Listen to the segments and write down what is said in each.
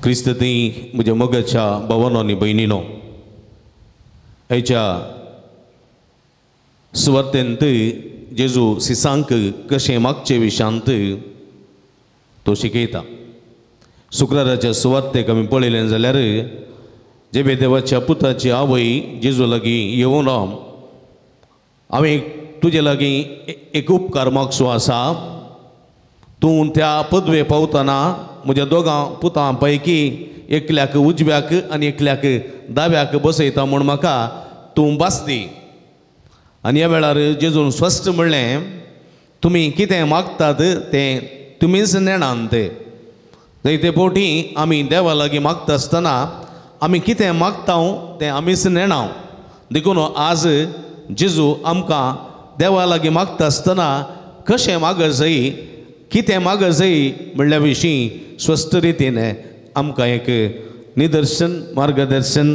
क्रिस्ती म्हज्या मोगाच्या भावांनो आनी भयणीनो, हेच्या सुवातेंत जेजू सिसांक कशें मागचे विशांत तो शिकयता. शुक्राराच्या सुवातेक आमी पळयलें जाल्यार जेबे देवाच्या पुताची आवय जेजू लागीं येवन हांवें तुजे लागीं एक उपकार मागचो आसा. तूं त्या पदवे पावतना म्हज्या दोगां पुतां पैकी एकल्याक उजव्याक आनी एकल्याक दाव्याक बसयता म्हूण म्हाका तूं भास दी. आनी ह्या वेळार जेजून स्पश्ट म्हणलें, तुमी कितें मागतात तें तुमीच नेणात. जायते फावटी आमी देवा लागीं मागता आसतना आमी कितें मागता तें आमीच नेणाव. देखून आज जेजू आमकां देवा लागीं मागता आसतना कशें मागत जाय, कितें मागत जाय म्हणल्या विशीं स्पश्ट रितीन आमकां एक निदर्शन, मार्गदर्शन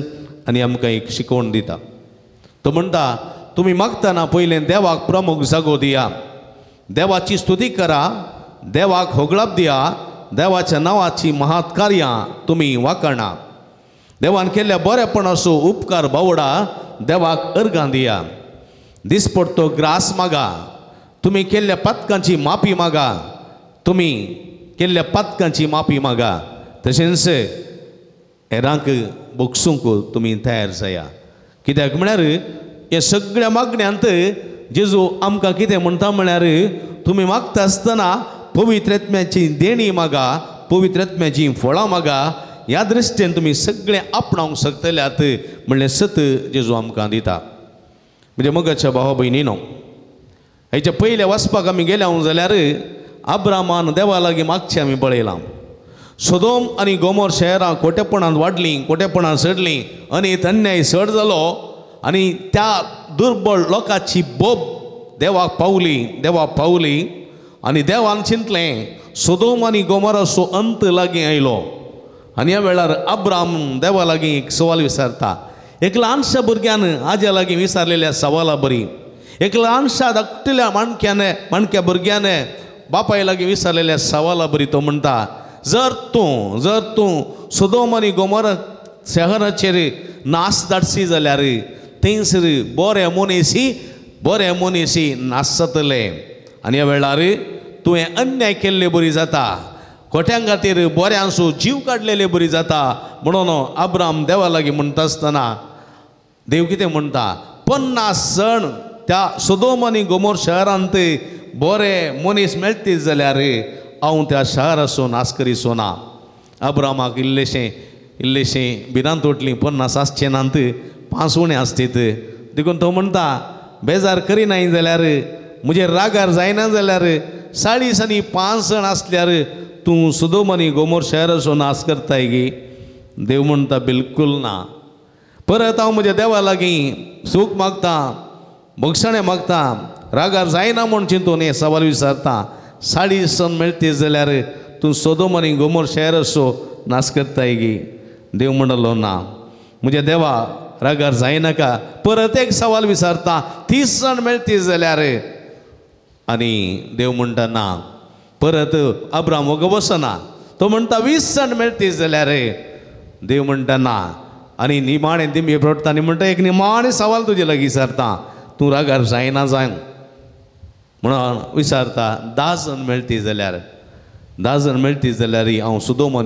आनी आमकां एक शिकवण दिता. तो म्हणटा, तुमी मागतना पयलें देवाक प्रमुख जागो दिया, देवाची स्तुती करा, देवाक होगळाप दिया, देवाच्या नांवाची महात कार्यां तुमी वाखणा, देवान केल्ल्या बरेपणाचो उपकार बावडा, देवाक अर्गां दिया, दिसपडटो ग्रास मागा, तुमी केल्ल्या पातकांची माफी मागा, तुमी केल्ल्या पातकांची माफी मागा, तशेंच हेरांक बोगसूंक तुमी तयार जाया. कित्याक म्हळ्यार हे सगळ्या मागण्यांत जेजू आमकां कितें म्हणटा म्हळ्यार, तुमी मागता आसतना पवित्रात्म्याची देणी मागा, पवित्रात्म्याची फळां मागा, ह्या दृश्टीन तुमी सगळें आपणावंक शकतल्यात म्हणलें सत जेजू आमकां दिता. म्हणजे मोगाच्या भावा भयणीनो, हेच्या पयले वचपाक आमी गेल्या जाल्यार अब्रामान देवा लागीं मागचें आमी पळयलां. सोदोम आनी गोमोर शहरां खोटेपणांत वाडलीं, खोटेपणांत सडलीं, अनेक अन्याय चड जालो आनी त्या दुर्बळ लोकांची बोब देवाक पावली, देवाक पावली. आनी देवान चिंतलें, सोदोम आनी गोमोराचो अंत लागीं आयलो. आनी ह्या वेळार अब्राम देवा लागीं एक सवाल विचारता. एक ल्हानशा भुरग्यान हाज्या लागीं विचारलेल्या सवाला बरी, एक ल्हानशा धाकटल्या माणक्या भुरग्यान बापाय लागीं विचारलेल्या सवाला बरी. तो म्हणटा, जर तूं सोदोम आनी गोमोरा शहराचेर नास धाडशी जाल्यार थंयसर बरे मनीसी नास जातले. आनी ह्या वेळार तुवें अन्याय केल्ले बरी जाता, खोट्यां खातीर बऱ्यांचो जीव काडलेले बरी जाता. म्हणून अब्राम देवा लागीं म्हणटा आसतना देव कितें म्हणटा, 50 जण त्या सोदोम आनी गोमोर शहरांत बरे मनीस मेळटे जाल्यार हांव त्या शहराचो नाश करीचो ना. अब्रामाक इल्लेशें भिरांत उठली, 50 आसचे नात, 5 उणे आसतात. देखून तो म्हणटा, बेजार करिनाय जाल्यार, म्हजे रागार जायना जाल्यार 40 आनी 5 जण आसल्यार तूं सोदोम आनी गोमोर शहराचो नाश करताय गे. देव म्हणटा, बिलकूल ना. परत हांव म्हज्या देवा लागीं सूख मागता, भोगसाणें मागता, रागार जायना म्हूण चिंतून हें सवाल विचारता. 40 जण मेळटे जाल्यार तूं सोदोम आनी गोमोर शहराचो नाश करताय गे. देव म्हणलो, ना, म्हज्या देवा रागार जायनाका. परत एक सवाल विचारता, 30 जण मेळटे जाल्यार. आनी देव म्हणटा, ना. परत अब्राम वोगो बसना. तो म्हणटा, 20 जण मेळटे जाल्यार. देव म्हणटा, ना. आनी निमाणें दिमी पडटा आनी म्हणटा, एक निमाणें सवाल तुजे लागीं विचारता, तूं रागार जायना जावं म्हणून विचारता, 10 जण मेळटी जाल्यार. 10 जण मेळटी जाल्यार हांव सोदोम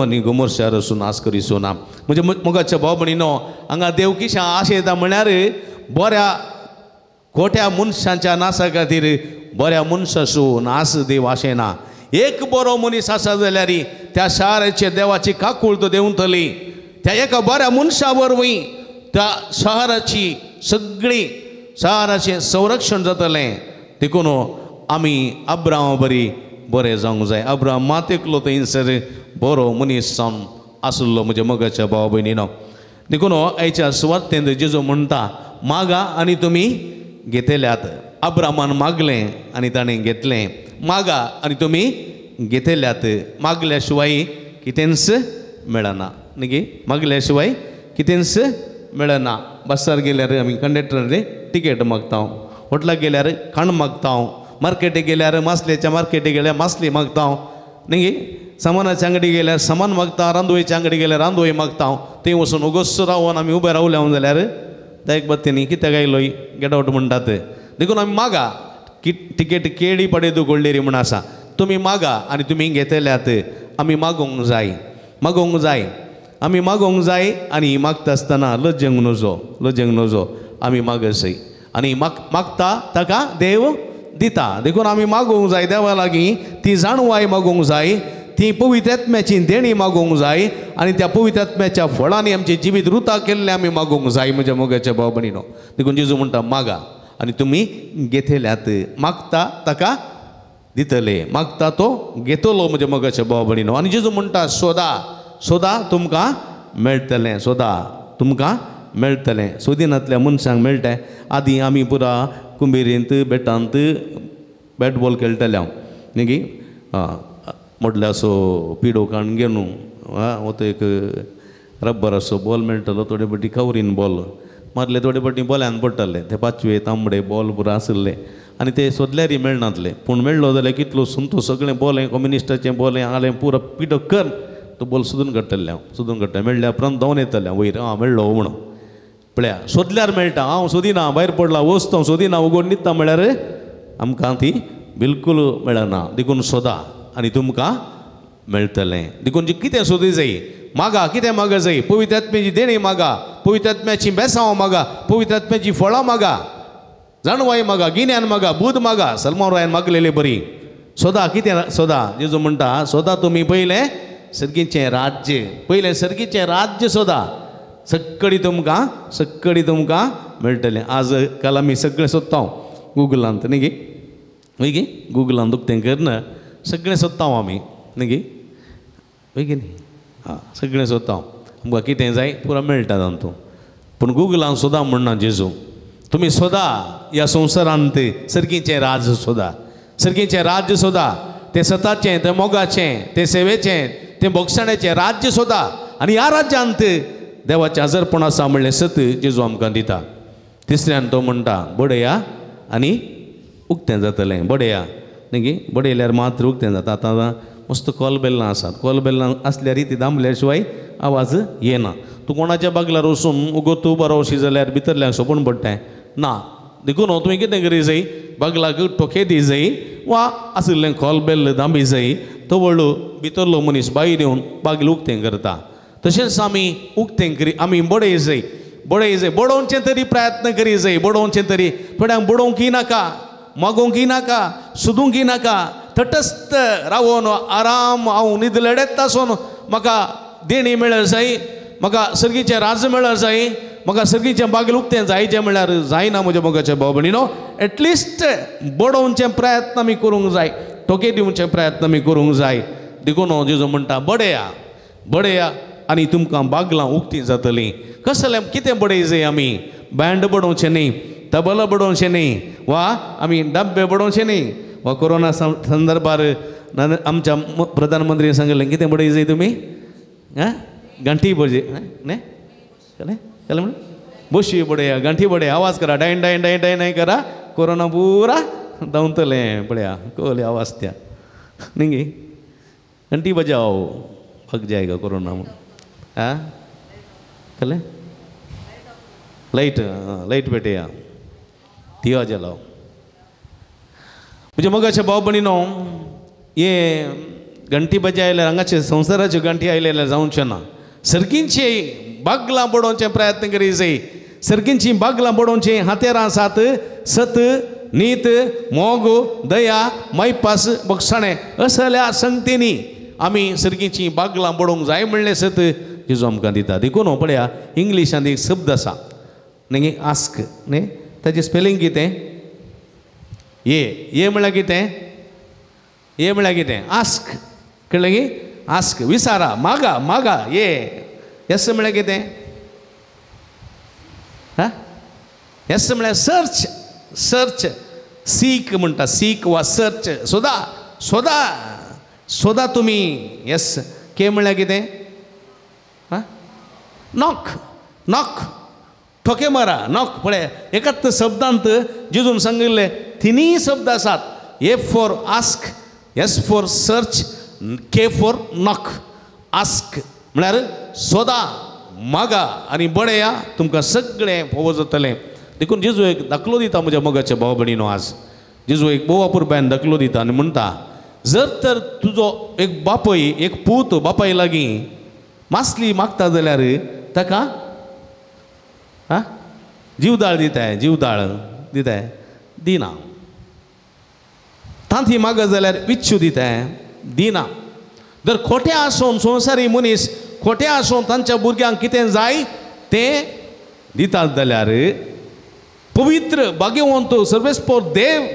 आनी गोमोर शहराचो नाश करीचो ना. म्हणजे मोगाच्या भाव भयणीनो, हांगा देव किशा आशयता म्हळ्यार बऱ्या खोट्या मनशांच्या नाशा खातीर बऱ्या मनशाचो नाश देव आशेना. एक बरो मनीस आसा जाल्यार त्या शहराचे देवाची काकूळ तो देंवतली. त्या एका बऱ्या मनशा वरवीं त्या शहराची सगळी शहराचें संरक्षण जातलें. देखून आमी अब्रामा बरी बरें जावंक जाय. अब्राम मातेकलो थंयसर बरो मनीस जावन आसलो. म्हज्या मोगाच्या भाव भयणीनो, देखून हेच्या सुवातेंत जेजू म्हणटा, मागा आनी तुमी घेतल्यात. अब्रामान मागलें आनी ताणें घेतलें, मागा आनी तुमी घेतल्यात. मागल्या शिवाय कितेंच मेळना न्ही, मागल्या शिवाय कितेंच मेळना. बसार गेल्यार आमी कंडक्टर टिकेट मागता, हॉटेलाक गेल्यार खाण मागता, मार्केटीक गेल्यार मासलेच्या मार्केटीक गेल्यार मासली मागता न्ही. सामानाच्या अंगडी गेल्यार सामान मागता रांदोळीच्या अंगडी गेल्यार रांदोळी मागता हांव थंय वचून उगोस रावून आमी उबे रावले हांव जाल्यार त्या एक बत्तेनी कित्याक आयलोय गेट आउट म्हणटात देखून आमी मागा तिकेट केळी पडेदू कोळ्ळेरी म्हण आसा तुमी मागा आनी तुमी घेतल्यात आमी मागोंक जाय आमी मागोंक जाय आनी मागता आसतना लज्जंक नजो आमी मागसय आनी मागता ताका देव दिता देखून आमी मागोंक जाय देवा लागीं ती जाणवाय मागोंक जाय ती पवित्र आत्म्याची देणी मागोंक जाय आनी त्या पवित्र आत्म्याच्या फळांनी आमचें जिवीत रुता केल्लें आमी मागोंक जाय म्हज्या मोगाच्या भाव भयणीनो देखून जेजू म्हणटा मागा आनी तुमी घेतल्यात मागता ताका दितले मागता तो घेतलो म्हज्या मोगाच्या भाव भयणीनो आनी जेजू म्हणटा सोदा तुमकां मेळटलें तुमकां मेळटलें सोदिनांतल्या मनशांक मेळटा आदीं आमी पुरा कुंभेरींत बेटांत बॅट बॉल खेळटाले हांव न्ही मोडले असो पिडो काडून घेवन हो तो एक रब्बर असो बॉल मेळटलो थोडे फावटी कवरीन बॉल मारले थोडे फावटी बॉलान पडटाले ते 5वे तांबडे बॉल पुरो आसले आनी ते सोदल्यारय मेळनातले पूण मेळ्ळो जाल्यार कितलो सुंतो सगळें बॉल कम्युनिस्टाचें बॉल आलें पुरो पिडो कर तो बॉल सोदून काडटले हांव मेळ्ळ्या उपरांत धांवन येतले वयर मेळ्ळो म्हणून पळया सोदल्यार मेळटा हांव सोदिना भायर पडला वस्त हांव सोदिना उगोड न्हिदता म्हळ्यार आमकां ती बिलकूल मेळना देखून सोदा आनी तुमकां मेळटलें देखून कितें सोदी जाय मागा कितें मागा जाय पवित्र आत्म्याची देणी मागा पवित्र आत्म्याची बेसांव मागा पवित्र आत्म्याची फळां मागा जाणवाय मागा गिन्यान मागा बुध मागा सलमान रायान मागलेली बरी सोदा कितें सोदा जेजू म्हणटा सोदा तुमी पयलें सर्गीचें राज्य सोदा सक्कडी तुमकां मेळटलें आज काल आमी सगळें सोदता गुगलांत न्ही गे गुगलांत उक्तें करना सगळें सोदता आमी न्ही गे न्ही सगळें सोदता आमकां कितें जाय पुरो मेळटा तातूंत पूण गुगलांत सोदा म्हणना जेजू तुमी सोदा ह्या संवसारांत सर्गीचें राज्य सोदा तें सताचें तें मोगाचें तें सेवेचें तें भोगसण्याचें राज्य सोदा आनी ह्या राज्यांत देवाचें हजरपण आसा म्हणलें सत जेजू आमकां दिता तिसऱ्यान तो म्हणटा बडया आनी उक्तें जातलें बडया न्ही बडयल्यार मात्र उक्तें जाता आतां मस्त कॉलबेल्लां आसात कॉलबेल्लां आसल्यार ती दामल्या शिवाय आवाज येना तूं कोणाच्या बागलार वचून उगो तूं बरो अशी जाल्यार भितरल्यान सोपून पडटा ना देखून तुवें कितें करी जाय बागलाक टोके दी जाय वा आशिल्लें कॉलबेल दांबी जाय तो व्हडलो भितरलो मनीस भायर येवन बागल उक्तें करता तशेंच आमी उक्तें करी आमी बडय जाय बडोवचें तरी प्रयत्न करी जाय बडोवचें तरी थोड्यांक बडोवंकय नाका मागोवंकय नाका सोदूंकय नाका तटस्थ रावून आराम हांव न्हीद लडयत आसून म्हाका देणी मेळ्ळ जाय म्हाका सर्गीचें राज्य मेळ्ळ जाय म्हाका सर्गीचें बागल उक्तें जायचें म्हळ्यार जायना म्हज्या मोगाच्या भाव भयणीनो एटलिस्ट बडोवचें प्रयत्न आमी करूंक जाय टोके दिवचे प्रयत्न आमी करूंक जाय देखून जेजू म्हणटा बडया आनी तुमकां बागलां उक्तीं जातलीं कसलें कितें बडय जाय आमी बँड बडोवचें न्ही तबला बडोवचें न्ही वा आमी डब्बे बडोवचें न्ही वा कोरोना संदर्भार आमच्या प्रधानमंत्रीन सांगलें कितें बडय जाय तुमी घंटी बजे न्ही केलें म्हणून बशी बडया घंटी बडया आवाज करा डायन डायन डायन डायन करा कोरोना पुरा धांवतलें पळया कळ्ळें आवाज त्या न्ही घंटी बजाव पग जाएगा कोरोना में कले लाइट पेटे दिवा जलाओ म्हणजे मोगाच्या भाव भयणीनो हे घंटी बजायल्यार हांगाचे संवसाराच्यो घंटी आयलेल्यार जावचें ना सर्गींची बागलां बडोवचें प्रयत्न करी जाय सर्गींची बागलां बडोवचीं हातेरां आसात सत नीत मोग दया मैपास बक्षणे असल्या संगतींनी आमी सर्गीची बागलां बडोवंक जाय म्हणलें सत जेजू आमकां दिता देखून पळया इंग्लिशांत एक शब्द आसा न्ही आस्क न्ही ताचें स्पेलिंग कितें ये म्हळ्यार कितें आस्क कळ्ळें की आस्क विचारा मागा ये येस म्हळ्यार कितें येस म्हळ्यार सर्च सीक म्हणटा सीक वा सर्च सोदा तुमी येस के म्हळ्यार कितें नॉक ठोके मारा नॉक पळय एकाच शब्दांत जेजून सांगिल्ले तिनूय शब्द आसात A for ask S for search K for knock, ask म्हळ्यार सोदा, मागा आनी बळया, तुमकां सगळें फोव जातलें. देखून जेजू एक दाखलो दिता म्हज्या मोगाच्या भाव भयणीनो. आज जेजू एक बोवा पुरब्यान दाखलो दिता आनी म्हणटा, जर तर तुजो एक बापय, एक पूत बापाय लागीं मासली मागता जाल्यार ताका जीवदाळ दिताय, जीवदाळ दिताय, दिना. तांती मागत जाल्यार विच्छु दिताय, दिना. जर खोटे आसून संवसारी मनीस खोटे आसून तांच्या भुरग्यांक कितें जाय तें दितात जाल्यार पवित्र भाग्यवंत सर्वेस्पर देव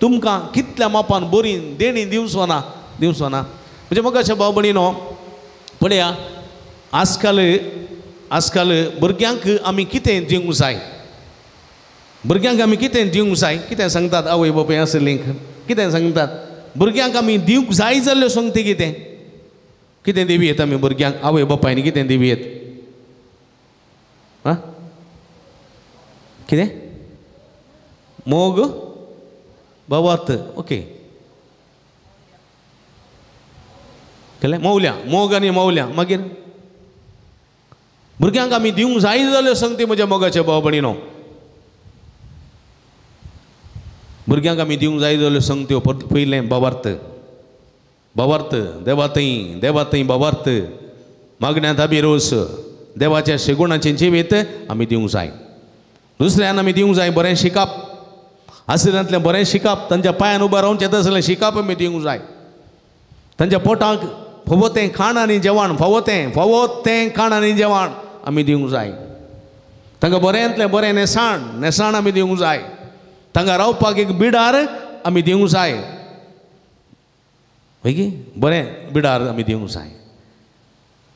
तुमकां कितल्या मापान बरी देणी दिवचो ना, दिवचो ना. म्हणजे मोगाच्या भाव भयणीनो, पळया आजकाल भुरग्यांक आमी कितें दिवंक जाय, भुरग्यांक आमी कितें दिवंक जाय, कितें सांगतात आवय बापूय आसलीं, कितें सांगतात भुरग्यांक आमी दिवंक जाय जाल्ल्यो संगती कितें, कितें दिवयेत आमी भुरग्यांक, आवय बापायनी कितें दिवयेत, कितें मोग बाबात, ओके केलें, मौल्या, मोग आनी मौल्या. मागीर भुरग्यांक आमी दिवंक जाय जाल्यो संगती म्हज्या मोगाच्या भाव भयणीनो, भुरग्यांक आमी दिवंक जाय जाल्यो संगत्यो. पयलें बाबार्थ, बाबार्थ देवातय, देवातय बाबार्थ, मागण्यांत अभिरोस, देवाच्या शेगुणाचें जिवीत आमी दिवंक जाय. दुसऱ्यान आमी दिवंक जाय बरें शिकप, आसरांतलें बरें शिकप, तांच्या पांयान उबा रावचें तसलें शिकप आमी दिवंक जाय. तांच्या पोटाक फोवो तें खाण आनी जेवण, फोवो तें खाण आनी जेवण आमी दिवंक जाय. तांकां बऱ्यांतलें बरें नेसाण आमी दिवंक जाय. तांकां रावपाक एक बिडार आमी दिवंक जाय, बरें बिडार आमी दिवंक जाय.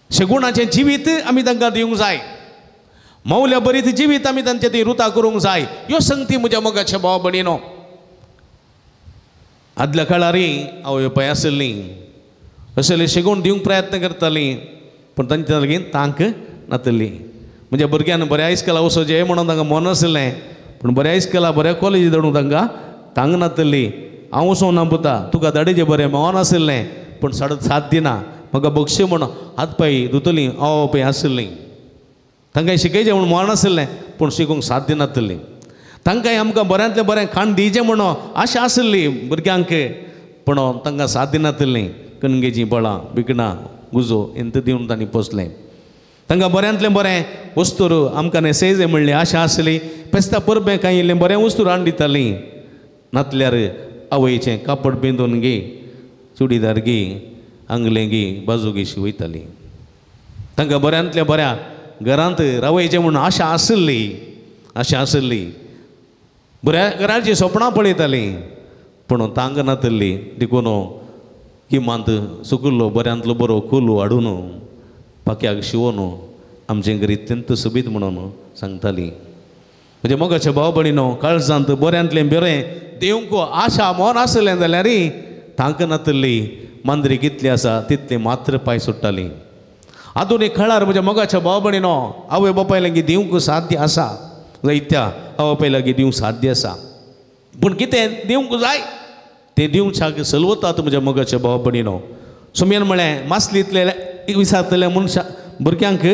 शेगुणाचें जिवीत आमी तांकां दिवंक जाय. मौल्या बरीत जिवीत आमी तांचे ती रुतां करूंक जाय. ह्यो संगती म्हज्या मोगाच्या भाव भयणीनो. आदल्या काळारी आवय बापाय आसलीं, असले शेगूण दिवंक प्रयत्न करतालीं, पूण तांच्या लागीं तांक नातली. म्हणजे भुरग्यान बऱ्या इस्कॉला वचोचें म्हणून तांकां मन आसलें, पूण बऱ्या इस्कॉला बऱ्या कॉलेजी धाडूंक तांकां तांक नातली. हांव वचोंक ना पुता, तुका धाडिचें बरें मन आसलें, पूण साथ दिना, म्हाका बक्षी म्हणून हात पांय धुतलीं आवय बापाय आसलीं. तांकां शिकयचें म्हणून मन आसलें, पूण शिकूंक साथ दिनातलीं. तांकांय आमकां बऱ्यांतलें बरें खाण दिवचें म्हणून आशा आसली भुरग्यांक, पूण तांकां साथ दिनातलीं. कणगेचीं फळां, भिकणां, गुजो इंत दिवन तांणी पोसलें. तांकां बऱ्यांतलें बरें वस्तूर आमकां नेसेज म्हणली आशा आसली. फेस्ता परबें कांय इल्लें बरें वस्तूर हाडून दितालीं. नातल्यार आवयचें कापड बिंदून घे, चुडीदार घे, आंगलें घे, बाजू घे शिवयतालीं. तांकां बऱ्यांतल्या बऱ्या घरांत रावयचें म्हणून आशा आसली. बऱ्या घराची सपनां पळयतालीं, पूण तांक नातली. देखून किमांत सुकुल्लो बऱ्यांतलो बरो कोलू हाडून पाक्याक शिवून आमचें घर इत्यंत सोबीत म्हणून सांगतालीं. म्हणजे मोगाच्या भाव भयणीनो, काळजांत बऱ्यांतलें बरें देवंक आशा मन आसलें जाल्यार तांक नातली. मांद्री कितली आसा तितलें मात्र पांय सुट्टालीं. आधुनीक काळार म्हज्या मोगाच्या भाव भयणीनो, आवय बापाय लागीं दिवंक साध्य आसा, जायत्या आवय बापाय लागीं दिवंक साध्य आसा, पूण कितें दिवंक जाय तें दिवच्याक सलवतात म्हज्या मोगाच्या भाव भयणीनो. सुमयेन म्हळें मासलींतले विसारतल्या मनशां भुरग्यांक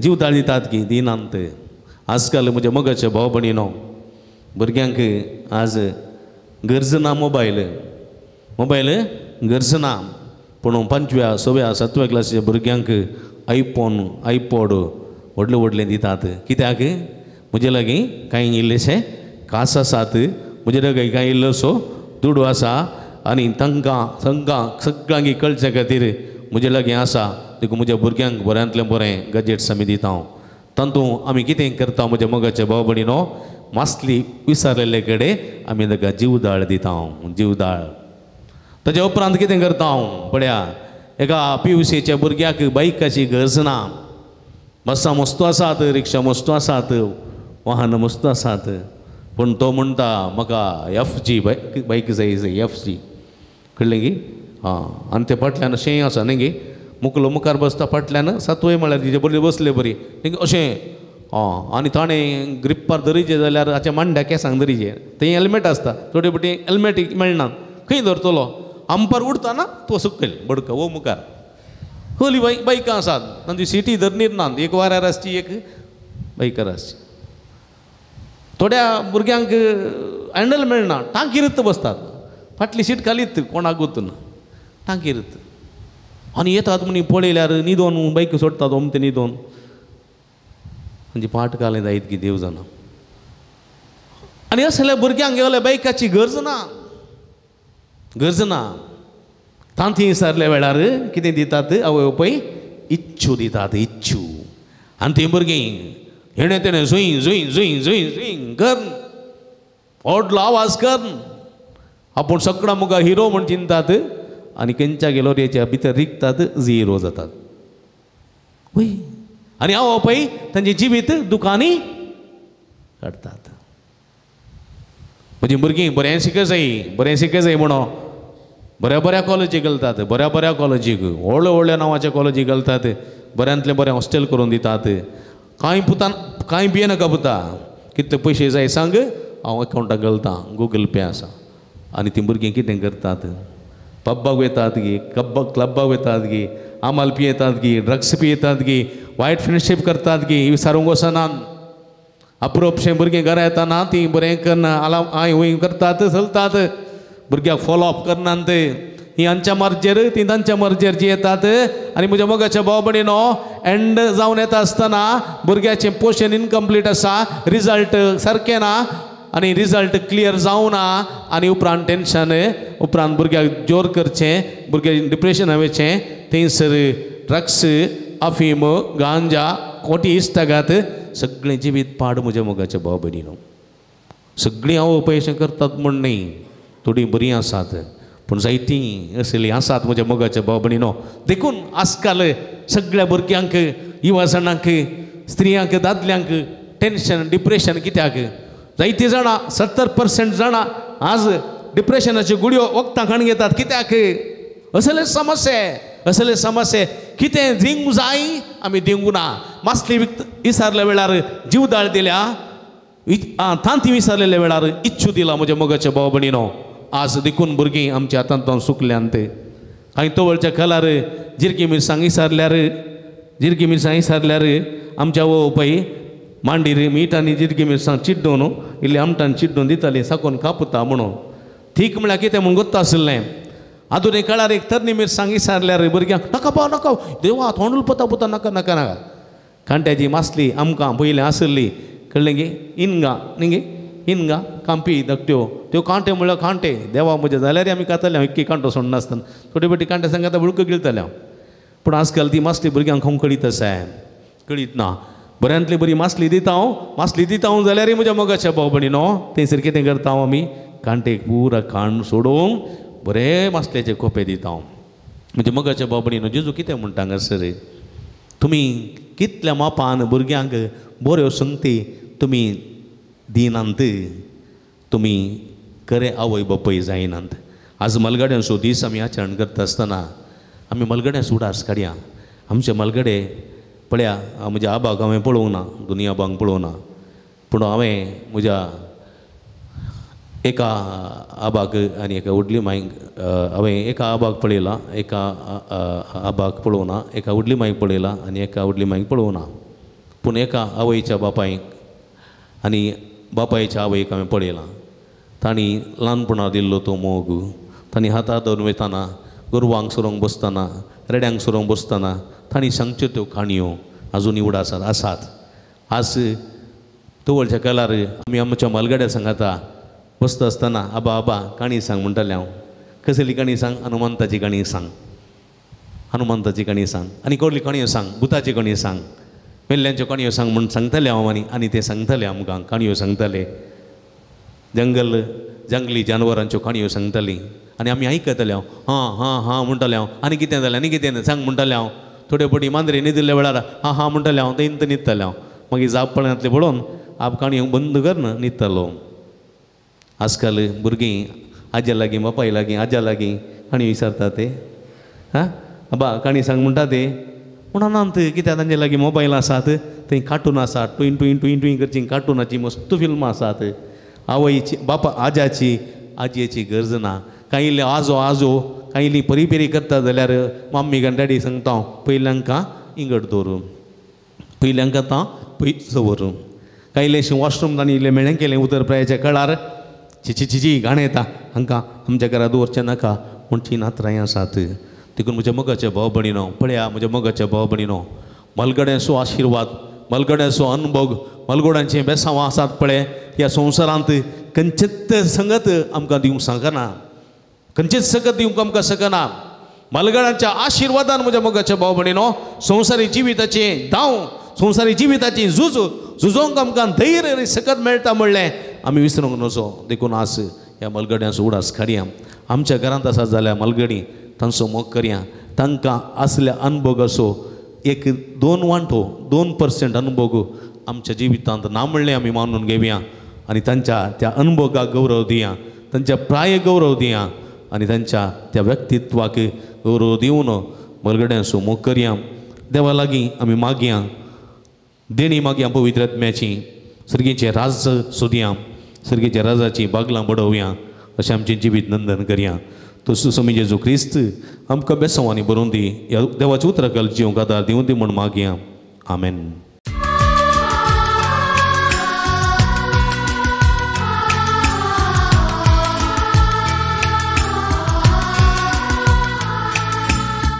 जीवदाळ दितात की दिनांत. आजकाल म्हज्या मोगाच्या भाव भयणीनो, भुरग्यांक आज गरज ना मोबायल गरज ना, पूण 5व्या 6व्या 7व्या क्लासीच्या भुरग्यांक आयपॉड व्हडलें दितात. कित्याक म्हजे लागीं कांय इल्लेशे कास आसात, म्हजे लागीं कांय इल्लोसो दुडू आसा, आनी तांकां सगळ्यांक कळचे खातीर म्हजे लागीं आसा. देखून म्हज्या भुरग्यांक बऱ्यांतलें बरें गॅजेट्स आमी दिता. तातूंत आमी कितें करता म्हज्या मोगाच्या भाव भयणीनो, मासली विसरलेले कडेन आमी ताका जीवदाळ दिता. जीवदाळ ताच्या उपरांत कितें करता हांव पळया, एका PUCच्या भुरग्याक बायकाची गरज ना. बसां मस्तो आसात, रिक्षा मस्तो आसात, वाहन मस्तो आसात, पूण तो म्हणटा म्हाका FG बायक जाय, FG कळ्ळें गी. आनी ते फाटल्यान अशें आसा न्ही गे, मुकलो मुखार बसता, फाटल्यान 7वें म्हळ्यार तिचे बरी बसले बरी अशें. आनी ताणें ग्रिप्पार धरिचें जाल्यार हाच्या मांड्या केंसांक धरिचें. थंय हेल्मेट आसता, थोडे फावटी हेल्मेट मेळना, खंय धरतलो. अंपर उडता ना तो सकयल बडका वो मुखार होली बायकां आसात तांची सिटी धरनीर ना एक वाऱ्यार आसची एक बायकार आसची थोड्या भुरग्यांक हँडल मेळना टांकीरत बसतात फाटली सीट खालीत कोणाक गुतून टांकीरत आनी येतात म्हणी पळयल्यार न्हिदोन बायक सोडतात ओमते न्हिदोन म्हणजे पाट घालें जायत की देव जाणा आनी असल्या भुरग्यांक गेल्या बायकाची गरज ना तांती विसरल्या वेळार कितें दितात आवय बापाय इच्छू दितात इच्छू आनी तीं भुरगीं हेणे तेणें झुंय झुंय झुंय झुंय झुंय कर व्हडलो आवाज कर आपूण सगळा मुगा हिरो म्हूण चिंतात आनी खंयच्या गॅलरीच्या भितर रिगतात झिरो जातात वय आनी आवय बापाय तांचें जिवीत दुखानी काडटात म्हजी भुरगीं बरें शिकय जाय म्हणो बऱ्या बऱ्या कॉलेजीक घालतात बऱ्या कॉलेजीक व्हडल्या नांवाच्या कॉलेजीक घालतात बऱ्यांतलें बरें हॉस्टेल करून दितात कांय भिये नाका पुता कितले पयशे जाय सांग हांव अकावंटाक घालतां गूगल पे आसा आनी तीं भुरगीं कितें करतात पब्बाक वयतात गी क्लब्बाक वयतात गी आमाल पियेतात गी ड्रग्स पियेतात गी वायट फ्रेंडशीप करतात गी विचारूंक वचनात अप्रोपशे भुरगीं घरा येताना ती बरें करना आला आय हूंय करतात चलतात भुरग्याक फॉलोअप करनात ही हांच्या मर्जेर ती तांच्या मर्जेर जी येतात आनी म्हज्या मोगाच्या भाव भयणीनो एंड जावन येता आसतना भुरग्याचें पोर्शन इनकम्प्लीट आसा रिजल्ट सारकें ना आनी रिजल्ट क्लियर जावना आनी उपरांत टेन्शन उपरांत भुरग्याक जोर करचें भुरग्याक डिप्रेशना वयचें थंयसर ड्रग्स अफीम गांजा खोटी इश्टागात सगळें जिवीत पाड म्हज्या मोगाच्या भाव भयणीनो सगळीं हांव पयशे करतात म्हण न्ही थोडीं बरीं आसात पूण जायतीं असलीं आसात म्हज्या मोगाच्या भाव भयणीनो देखून आजकाल सगळ्या भुरग्यांक युवा जाणांक स्त्रियांक दादल्यांक टेन्शन डिप्रेशन कित्याक जायतीं जाणां 70% जाणां आज डिप्रेशनाच्यो गुळयो वखदां खाण घेतात कित्याक असले समस्ये कितें दिवंक जाय आमी दिवंक ना मासली विसरल्या वेळार जीवदाळ दिल्या तांती विसरलेल्या वेळार इच्छू दिला म्हज्या मोगाच्या भाव भयणीनो आज देखून भुरगीं आमच्या हातांतल्यान सुकल्यांत कांय तवळच्या खालार जिरकी मिरसांग विसरल्यार आमच्या आवय बापाय मांडीर मीठ आनी जिरकी मिरसांग चिड्डून इल्ली आमटान चिड्डून दिताली साकोन कापुता म्हणून ठीक म्हळ्यार कितें म्हूण गोत्ता आसलें आधुनीक काळार एक तरणी मिरसांग विसरल्यार भुरग्यांक नाका देवा तोंडूल पोता नाका कांट्याची मासली आमकां पयलें आसली कळ्ळें गे इनगा कांपी धाकट्यो त्यो कांटे म्हळ्यार कांटे देवा म्हजे जाल्यार आमी खाताले इक्की कांटो सोडनासतना थोडी बटी कांटे सांगता बुळक गिळटाले पूण आजकाल ती मासली भुरग्यांक खावंक कळीत आसा कळीत ना बऱ्यांतली बरी मासली दिता हांव जाल्यार म्हज्या मोगाच्या भाव भयणीनो थंयसर कितें करता हांव आमी कांटेक पुरा काण सोडूंक बरे मासल्याचे कोपे दिता हांव म्हणजे मोगाच्या भाव भयणीनो जेजू कितें म्हणटा हांगासर तुमी कितल्या मापान भुरग्यांक बऱ्यो संगती तुमी दिनांत तुमी खरे आवय बापूय जायनात आज मलगड्यांचो दीस आमी आचरण करता आसतना आमी मलगड्यांचो उडास काडया आमचे मलगडे पळया म्हज्या आबाक हांवें पळोवंक ना दुनिया आबांक पळोवंक ना पूण हांवें म्हज्या एका आबाक आनी एका व्हडली मांयक हांवें एका आबाक पळयलां एका आबाक पळोवंक ना एका व्हडली मांयक पळयलां आनी एका व्हडली मांयक पळोवंक ना पूण एका आवयच्या बापायक आनी बापायच्या आवयक हांवें पळयलां तांणी ल्हानपणा दिल्लो तो मोग तांणी हातांत धरून वयताना गोरवांक सोरोंक बसतना रेड्यांक सोरोंक बसतना तांणी सांगच्यो त्यो काणयो आजुनी उडासात आसात आज तवळच्या काळार आमी आमच्या मलगड्या सांगाता बसता आसतना आबा काणी सांग म्हणटालें हांव कसली काणी सांग हनुमंताची काणी सांग आनी कसली काणयो सांग भुताची काणयो सांग वेल्ल्यांच्यो काणयो सांग म्हूण सांगताले हांव आनी ते सांगताले आमकां काणयो सांगताले जंगली जानवरांच्यो काणयो सांगतालीं आनी आमी आयकताले हांव हां म्हणटाले हांव आनी कितें जालें आनी कितें सांग म्हणटालें हांव थोडे पटी मांद्रे न्हिदिल्ल्या वेळार हां म्हणटालें हांव तेंत न्हिदतालें हांव मागीर जापणांतलें पळोवन आप काणयो बंद कर न्हिदतालो आजकाल भुरगीं आज्या लागीं बापाय लागीं आज्या लागीं काणयो विचारता ते आबा काणी सांग म्हणटा ते म्हणनात कित्याक तांचे लागीं मोबायल आसात थंय कार्टून आसात टुयन करची कार्टूनाची मस्त फिल्मां आसात आवयची बापा आज्याची आजयेची गरज ना कांय इल्ले आजो कायली परी पेरी करता जाल्यार मम्मी आनी डॅडी सांगता पयल्यांका इंगड दवरूं पयल्यांका ता पयस दवरूं कायलेशें वॉशरूम तांणी इल्लें मेळ्ळें केलें उदर प्रायाच्या काळार चिची घाण येता हांकां आमच्या घरा दवरचें नाका म्हणची नात्रांय आसात देखून म्हज्या मोगाच्या भाव भयणीनो पळया म्हज्या मोगाच्या भाव भयणीनो मलगड्याचो आशिर्वाद मलगड्याचो अनुभव मलगड्यांचें बेसांवां आसात पळय ह्या संवसारांत खंयचेच संगत आमकां दिवंक शकना खंयचेच संगत दिवंक आमकां शकना मलगड्यांच्या आशिर्वादान म्हज्या मोगाच्या भाव भयणीनो संवसारी जिविताचें दाव संवसारी जिविताची झुजोवंक आमकां धैर्य सकत मेळटा म्हणलें आमी विसरूंक नजो देखून आज ह्या मलगड्यांचो उडास काडया आमच्या घरांत आसात जाल्यार मलगडी तांचो मोग करया तांकां असल्या अनुभव असो 1-2 वांटो 2% अनुभव आमच्या जिवितांत ना म्हणलें आमी मानून घेवया आनी तांच्या त्या अनुभवाक गौरव दिया तांच्या प्राय गौरव दिया आनी तांच्या त्या व्यक्तित्वाक गौरव दिवन मलगड्यांचो मोग करया देवा लागीं आमी मागया देणी मागया पवित्र आत्म्याची सर्गेचें राज सोदया सर्गेच्या राजाची बागलां बडोवया अशें आमचें जिवीत नंदन करया तो सुसमी जेजू क्रिस्त आमकां बेसांवांनी बरोवन दी ह्या देवाच्या उतराकल जिवंक आदार दिवं दी म्हूण मागया आमेन.